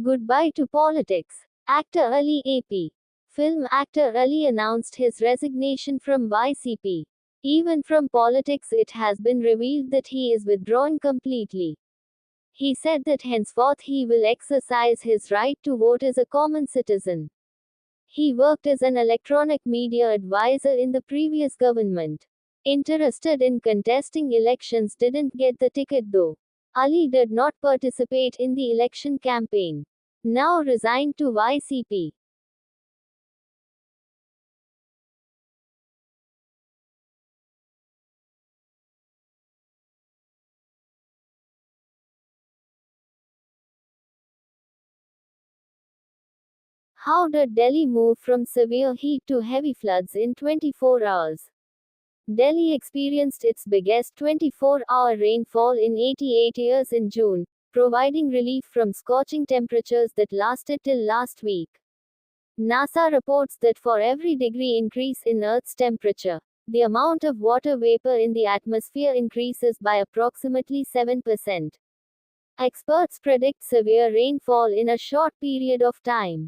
Goodbye to politics. Actor Ali AP. Film actor Ali announced his resignation from YCP. Even from politics, it has been revealed that he is withdrawing completely. He said that henceforth he will exercise his right to vote as a common citizen. He worked as an electronic media advisor in the previous government. Interested in contesting elections, didn't get the ticket though. Ali did not participate in the election campaign. Now resigned to YCP. How did Delhi move from severe heat to heavy floods in 24 hours? Delhi experienced its biggest 24-hour rainfall in 88 years in June, providing relief from scorching temperatures that lasted till last week. NASA reports that for every degree increase in Earth's temperature, the amount of water vapor in the atmosphere increases by approximately 7%. Experts predict severe rainfall in a short period of time.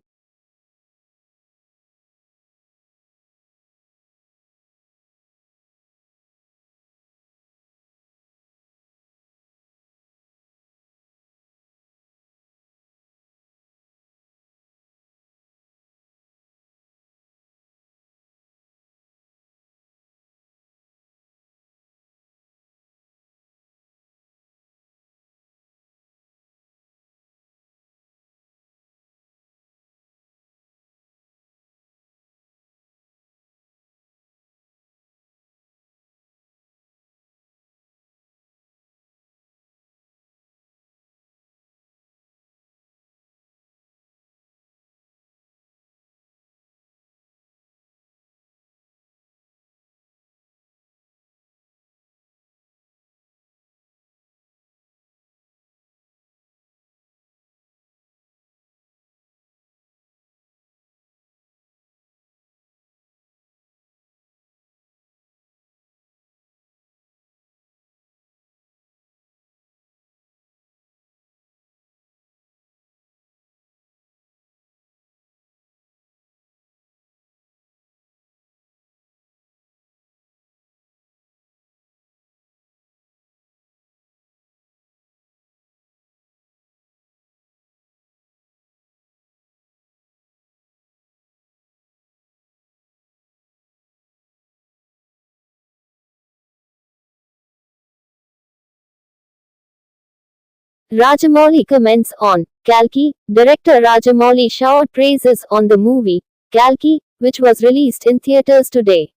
Rajamouli comments on Kalki. Director Rajamouli showered praises on the movie Kalki, which was released in theaters today.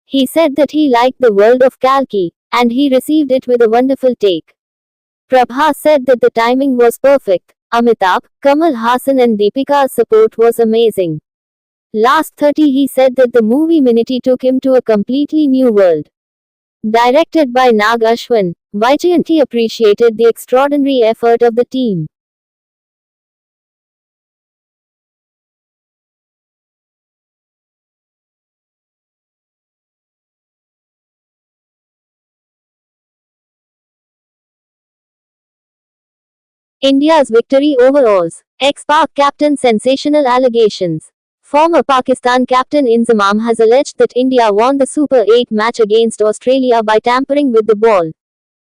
He said that he liked the world of Kalki, and he received it with a wonderful take. Prabhas said that the timing was perfect. Amitabh, Kamal Hassan and Deepika's support was amazing. Last 30 he said that the movie Minity took him to a completely new world. Directed by Nag Ashwin, Vyjayanti appreciated the extraordinary effort of the team. India's victory over Oz. Ex-Pak captain sensational allegations. Former Pakistan captain Inzamam has alleged that India won the Super 8 match against Australia by tampering with the ball.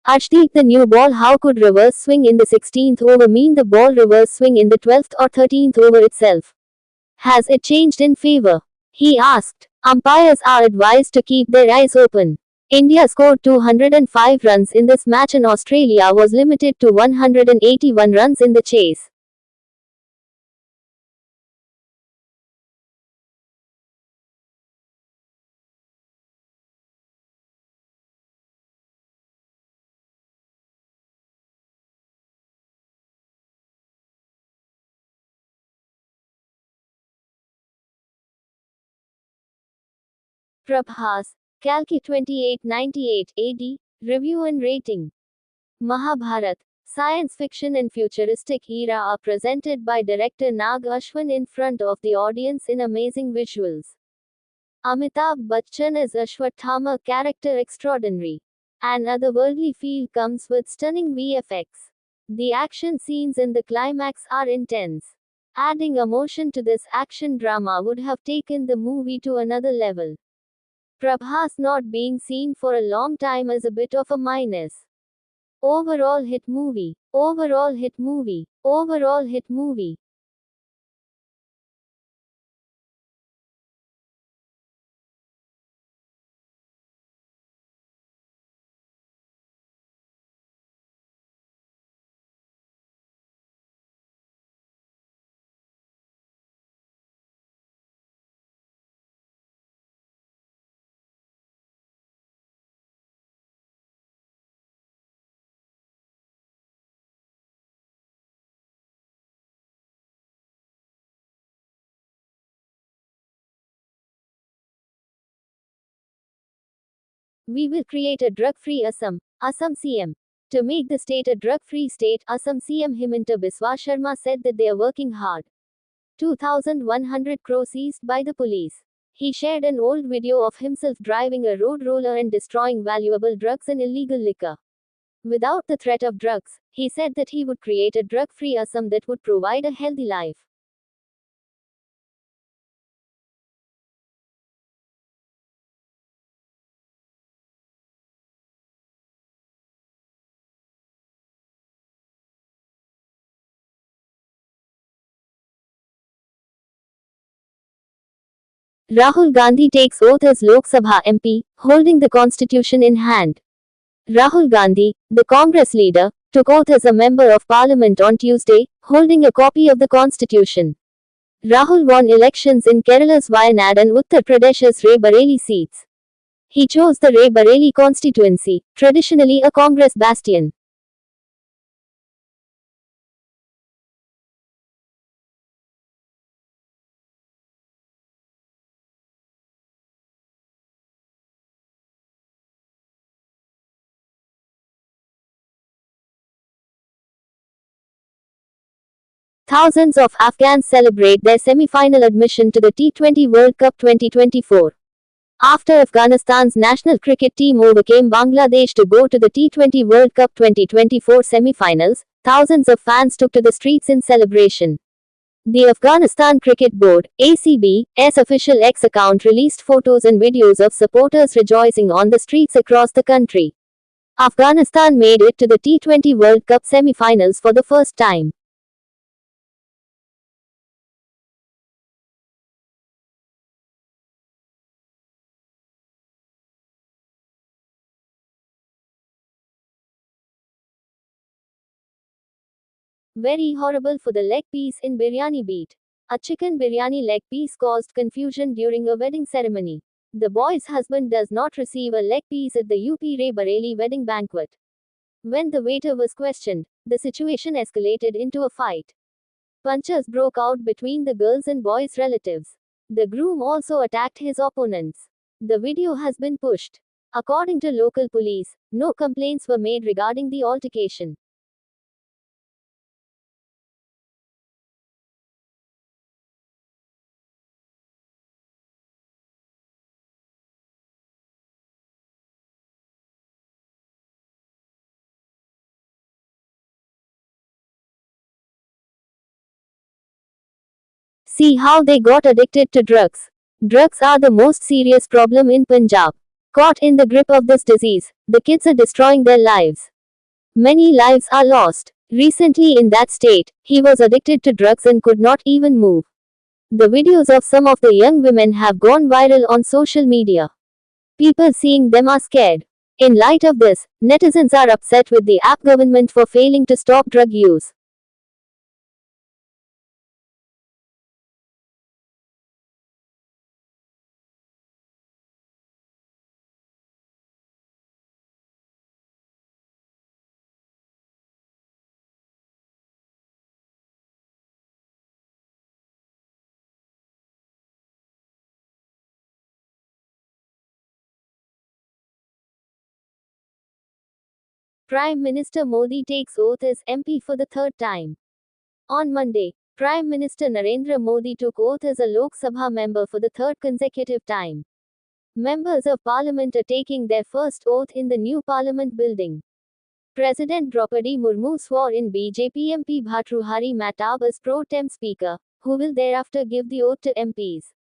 Arshdeep, the new ball, how could reverse swing in the 16th over mean the ball reverse swing in the 12th or 13th over itself? Has it changed in favor? He asked. Umpires are advised to keep their eyes open. India scored 205 runs in this match and Australia was limited to 181 runs in the chase. Prabhas. Kalki 2898 AD. Review and rating. Mahabharat. Science fiction and futuristic era are presented by director Nag Ashwin in front of the audience in amazing visuals. Amitabh Bachchan as Ashwathama, character extraordinary. An otherworldly feel comes with stunning VFX. The action scenes in the climax are intense. Adding emotion to this action drama would have taken the movie to another level. Prabhas not being seen for a long time is a bit of a minus. Overall hit movie. Overall hit movie. Overall hit movie. We will create a drug-free Assam. Assam CM. To make the state a drug-free state, Assam CM Himanta Biswa Sharma said that they are working hard. 2,100 crores seized by the police. He shared an old video of himself driving a road roller and destroying valuable drugs and illegal liquor. Without the threat of drugs, he said that he would create a drug-free Assam that would provide a healthy life. Rahul Gandhi takes oath as Lok Sabha MP, holding the constitution in hand. Rahul Gandhi, the Congress leader, took oath as a member of parliament on Tuesday, holding a copy of the constitution. Rahul won elections in Kerala's Wayanad and Uttar Pradesh's Rae-Bareli seats. He chose the Rae-Bareli constituency, traditionally a Congress bastion. Thousands of Afghans celebrate their semi-final admission to the T20 World Cup 2024. After Afghanistan's national cricket team overcame Bangladesh to go to the T20 World Cup 2024 semi-finals, thousands of fans took to the streets in celebration. The Afghanistan Cricket Board (ACB's) official X account released photos and videos of supporters rejoicing on the streets across the country. Afghanistan made it to the T20 World Cup semi-finals for the first time. Very horrible for the leg piece in biryani beat. A chicken biryani leg piece caused confusion during a wedding ceremony. The boy's husband does not receive a leg piece at the UP Rae-Bareli wedding banquet. When the waiter was questioned, the situation escalated into a fight. Punches broke out between the girls' and boys' relatives. The groom also attacked his opponents. The video has been pushed. According to local police, no complaints were made regarding the altercation. See how they got addicted to drugs. Drugs are the most serious problem in Punjab. Caught in the grip of this disease, the kids are destroying their lives. Many lives are lost. Recently in that state, he was addicted to drugs and could not even move. The videos of some of the young women have gone viral on social media. People seeing them are scared. In light of this, netizens are upset with the app government for failing to stop drug use. Prime Minister Modi takes oath as MP for the third time. On Monday, Prime Minister Narendra Modi took oath as a Lok Sabha member for the third consecutive time. Members of Parliament are taking their first oath in the new Parliament building. President Draupadi Murmu swore in BJP MP Bhartrihari Mahtab as pro tem speaker, who will thereafter give the oath to MPs.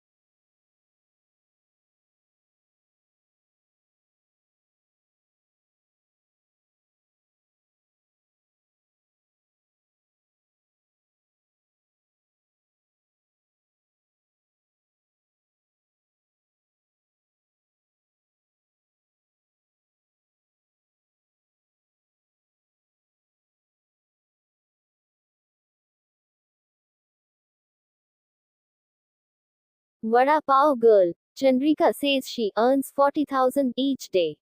Vada Pav girl. Chandrika says she earns 40,000 each day.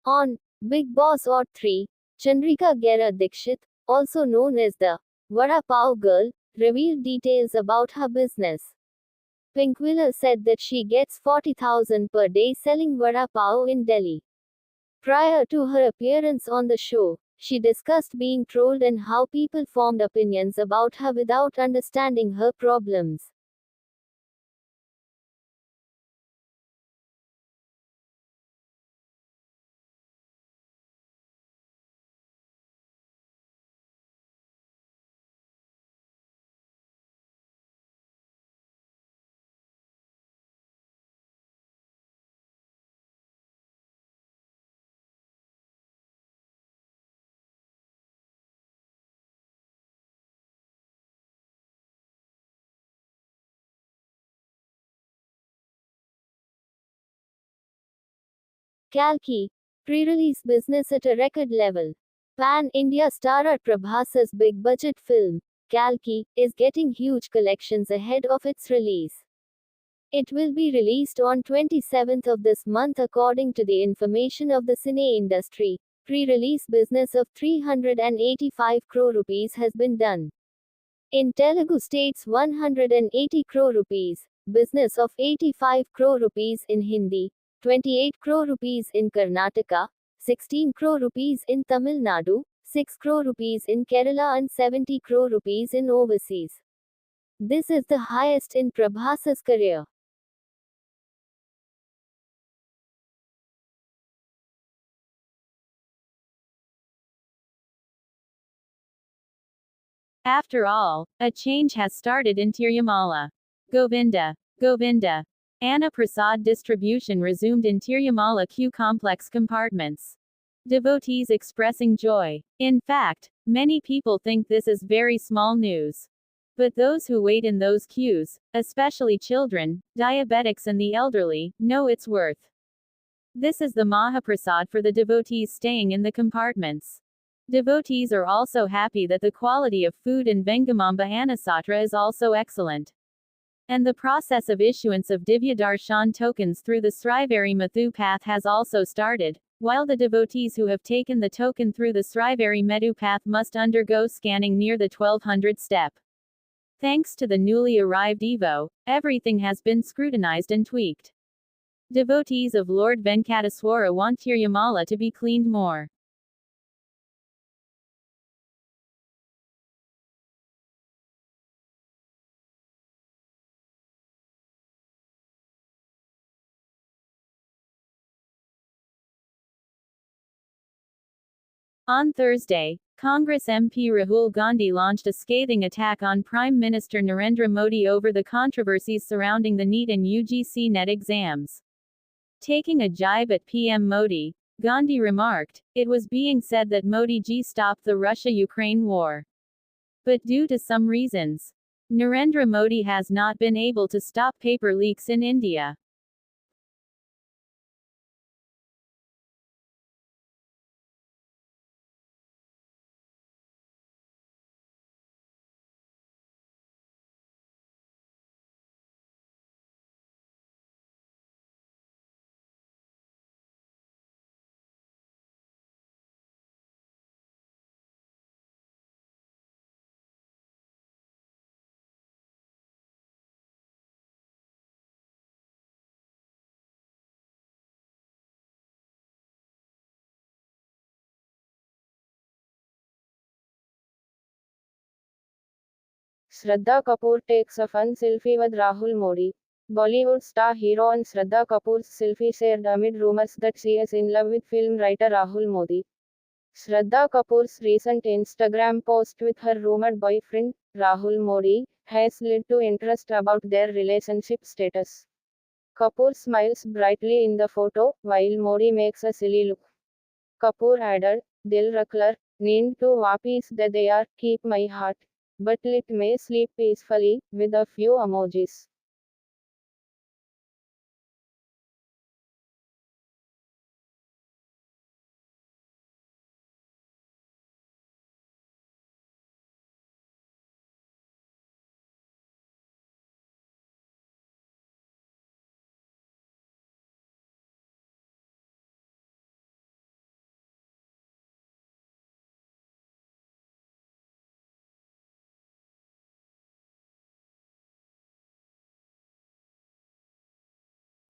On Bigg Boss Odd 3, Chandrika Gera Dikshit, also known as the Vada Pav girl, revealed details about her business. Pinkvilla said that she gets 40,000 per day selling Vada Pav in Delhi. Prior to her appearance on the show, she discussed being trolled and how people formed opinions about her without understanding her problems. Kalki. Pre-release business at a record level. Pan-India starrer Prabhas's big-budget film, Kalki, is getting huge collections ahead of its release. It will be released on 27th of this month according to the information of the cine industry. Pre-release business of 385 crore rupees has been done. In Telugu states 180 crore rupees, business of 85 crore rupees in Hindi, 28 crore rupees in Karnataka, 16 crore rupees in Tamil Nadu, 6 crore rupees in Kerala and 70 crore rupees in overseas. This is the highest in Prabhas's career. After all, a change has started in Tirumala. Govinda. Govinda. Anna Prasad distribution resumed in Tirumala queue complex compartments. Devotees expressing joy. In fact, many people think this is very small news. But those who wait in those queues, especially children, diabetics and the elderly, know its worth. This is the Mahaprasad for the devotees staying in the compartments. Devotees are also happy that the quality of food in Vengamamba Annasatra is also excellent. And the process of issuance of Divya Darshan tokens through the Srivari Mathu path has also started, while the devotees who have taken the token through the Srivari Medu path must undergo scanning near the 1200 step. Thanks to the newly arrived Evo, everything has been scrutinized and tweaked. Devotees of Lord Venkateswara want Tirumala to be cleaned more. On Thursday, Congress MP Rahul Gandhi launched a scathing attack on Prime Minister Narendra Modi over the controversies surrounding the NEET and UGC NET exams. Taking a jibe at PM Modi, Gandhi remarked, "It was being said that Modi ji stopped the Russia-Ukraine war. But due to some reasons, Narendra Modi has not been able to stop paper leaks in India." Shraddha Kapoor takes a fun selfie with Rahul Modi. Bollywood star hero and Shraddha Kapoor's selfie shared amid rumors that she is in love with film writer Rahul Modi. Shraddha Kapoor's recent Instagram post with her rumored boyfriend, Rahul Modi, has led to interest about their relationship status. Kapoor smiles brightly in the photo, while Modi makes a silly look. Kapoor added, Dil Raklar, need to wapis that they are, keep my heart. But let me sleep peacefully, with a few emojis.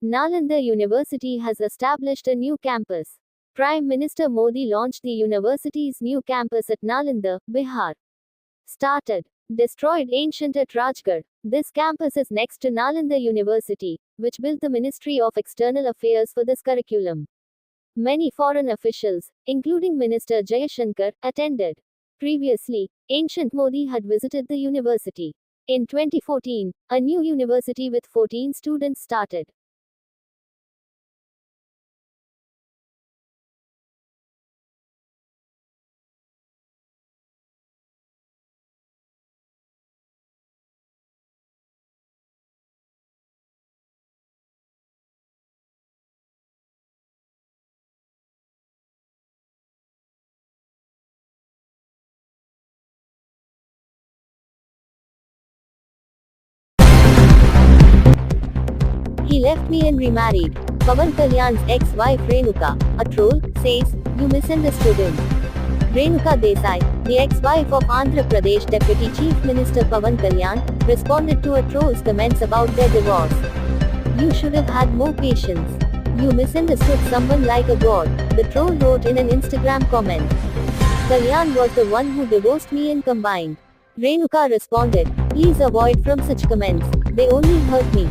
Nalanda University has established a new campus. Prime Minister Modi launched the university's new campus at Nalanda, Bihar. Started. Destroyed ancient at Rajgarh. This campus is next to Nalanda University, which built the Ministry of External Affairs for this curriculum. Many foreign officials, including Minister Jayashankar, attended. Previously, Ancient Modi had visited the university. In 2014, a new university with 14 students started. He left me and remarried. Pawan Kalyan's ex-wife Renuka, a troll, says, you misunderstood him. Renuka Desai, the ex-wife of Andhra Pradesh Deputy Chief Minister Pawan Kalyan, responded to a troll's comments about their divorce. You should have had more patience. You misunderstood someone like a god, the troll wrote in an Instagram comment. Kalyan was the one who divorced me and combined. Renuka responded, please avoid from such comments, they only hurt me.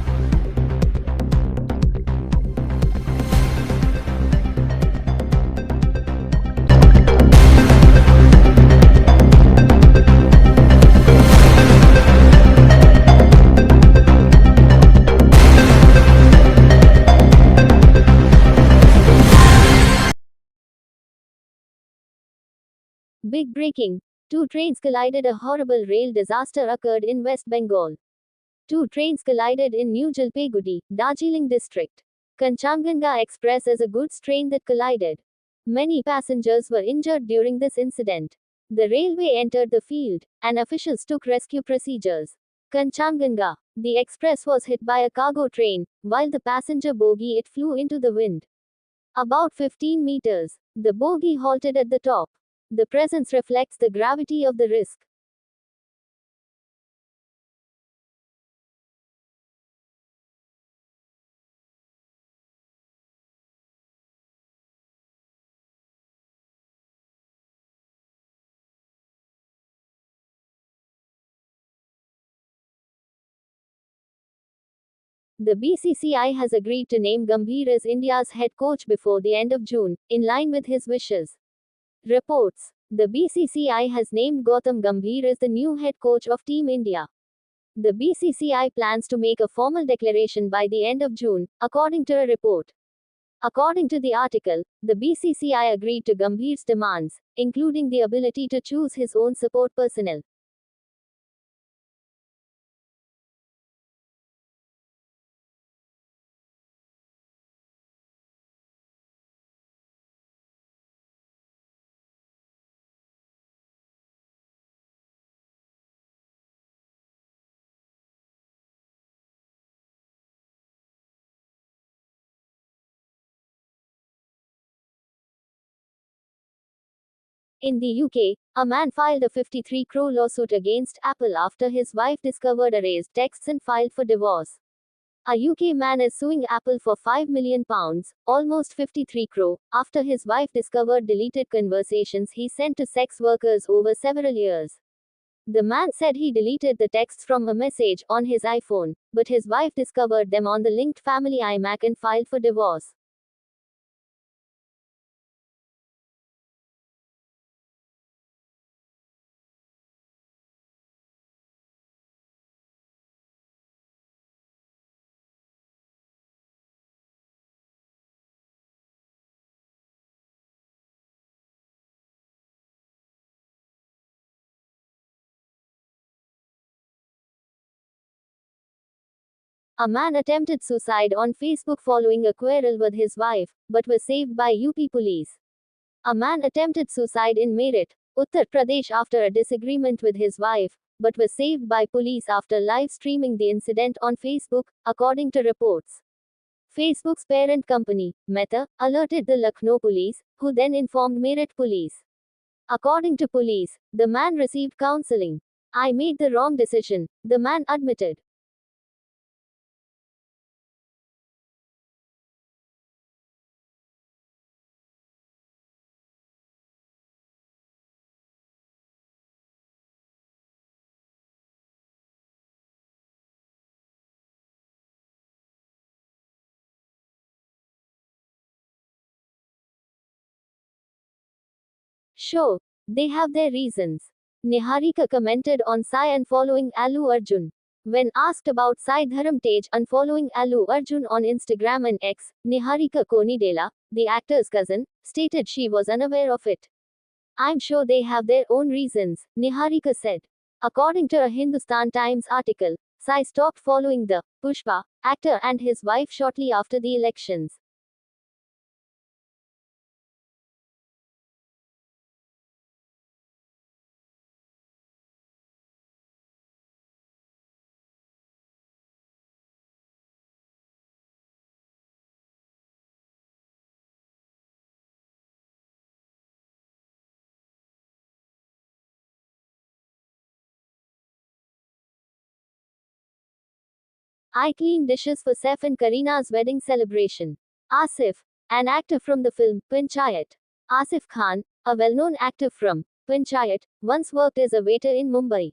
Big breaking. Two trains collided. A horrible rail disaster occurred in West Bengal. Two trains collided in New Jalpaiguri, Darjeeling district. Kanchanjunga Express is a goods train that collided. Many passengers were injured during this incident. The railway entered the field, and officials took rescue procedures. Kanchanjunga. The express was hit by a cargo train, while the passenger bogie it flew into the wind. About 15 meters. The bogie halted at the top. The presence reflects the gravity of the risk. The BCCI has agreed to name Gambhir as India's head coach before the end of June, in line with his wishes. Reports. The BCCI has named Gautam Gambhir as the new head coach of Team India. The BCCI plans to make a formal declaration by the end of June, according to a report. According to the article, the BCCI agreed to Gambhir's demands, including the ability to choose his own support personnel. In the UK, a man filed a 53 crore lawsuit against Apple after his wife discovered erased texts and filed for divorce. A UK man is suing Apple for £5 million, almost 53 crore, after his wife discovered deleted conversations he sent to sex workers over several years. The man said he deleted the texts from a message on his iPhone, but his wife discovered them on the linked family iMac and filed for divorce. A man attempted suicide on Facebook following a quarrel with his wife, but was saved by UP police. A man attempted suicide in Meerut, Uttar Pradesh after a disagreement with his wife, but was saved by police after live streaming the incident on Facebook, according to reports. Facebook's parent company, Meta, alerted the Lucknow police, who then informed Meerut police. According to police, the man received counseling. "I made the wrong decision," the man admitted. Sure, they have their reasons. Niharika commented on Sai unfollowing Allu Arjun. When asked about Sai Dharam Tej unfollowing Allu Arjun on Instagram and X, Niharika Konidela, the actor's cousin, stated she was unaware of it. "I'm sure they have their own reasons," Niharika said. According to a Hindustan Times article, Sai stopped following the Pushpa actor and his wife shortly after the elections. I clean dishes for Saif and Kareena's wedding celebration. Asif, an actor from the film Panchayat. Asif Khan, a well-known actor from Panchayat, once worked as a waiter in Mumbai.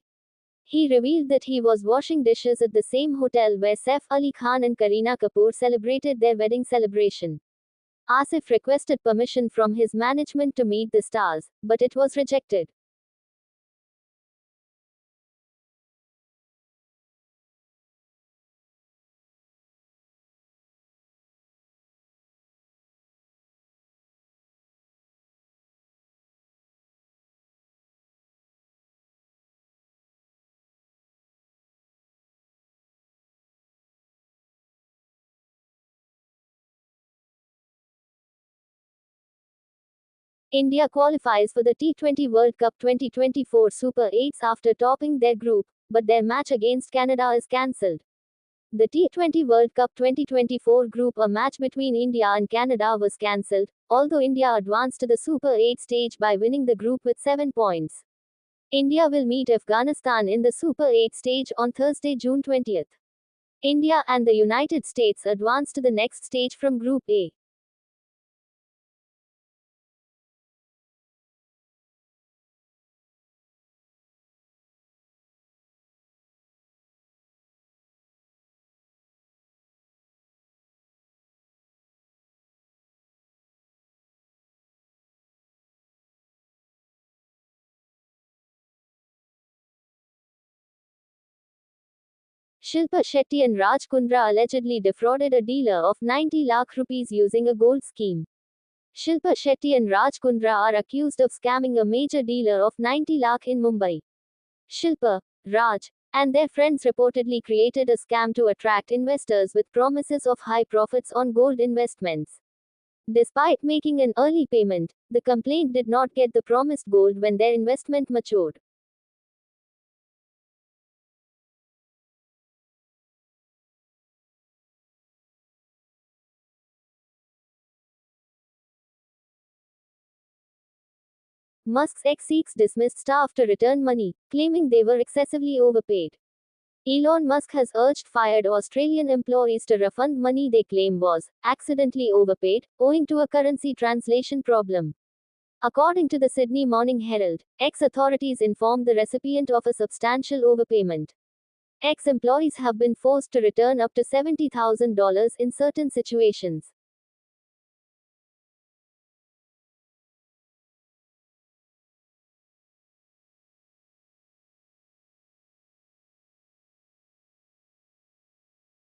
He revealed that he was washing dishes at the same hotel where Saif Ali Khan and Kareena Kapoor celebrated their wedding celebration. Asif requested permission from his management to meet the stars, but it was rejected. India qualifies for the T20 World Cup 2024 Super 8s after topping their group, but their match against Canada is cancelled. The T20 World Cup 2024 Group A match between India and Canada was cancelled, although India advanced to the Super 8 stage by winning the group with 7 points. India will meet Afghanistan in the Super 8 stage on Thursday, June 20th. India and the United States advance to the next stage from Group A. Shilpa Shetty and Raj Kundra allegedly defrauded a dealer of 90 lakh rupees using a gold scheme. Shilpa Shetty and Raj Kundra are accused of scamming a major dealer of 90 lakh in Mumbai. Shilpa, Raj, and their friends reportedly created a scam to attract investors with promises of high profits on gold investments. Despite making an early payment, the complaint did not get the promised gold when their investment matured. Musk's ex seeks dismissed staff to return money, claiming they were excessively overpaid. Elon Musk has urged fired Australian employees to refund money they claim was accidentally overpaid, owing to a currency translation problem. According to the Sydney Morning Herald, ex-authorities informed the recipient of a substantial overpayment. Ex-employees have been forced to return up to $70,000 in certain situations.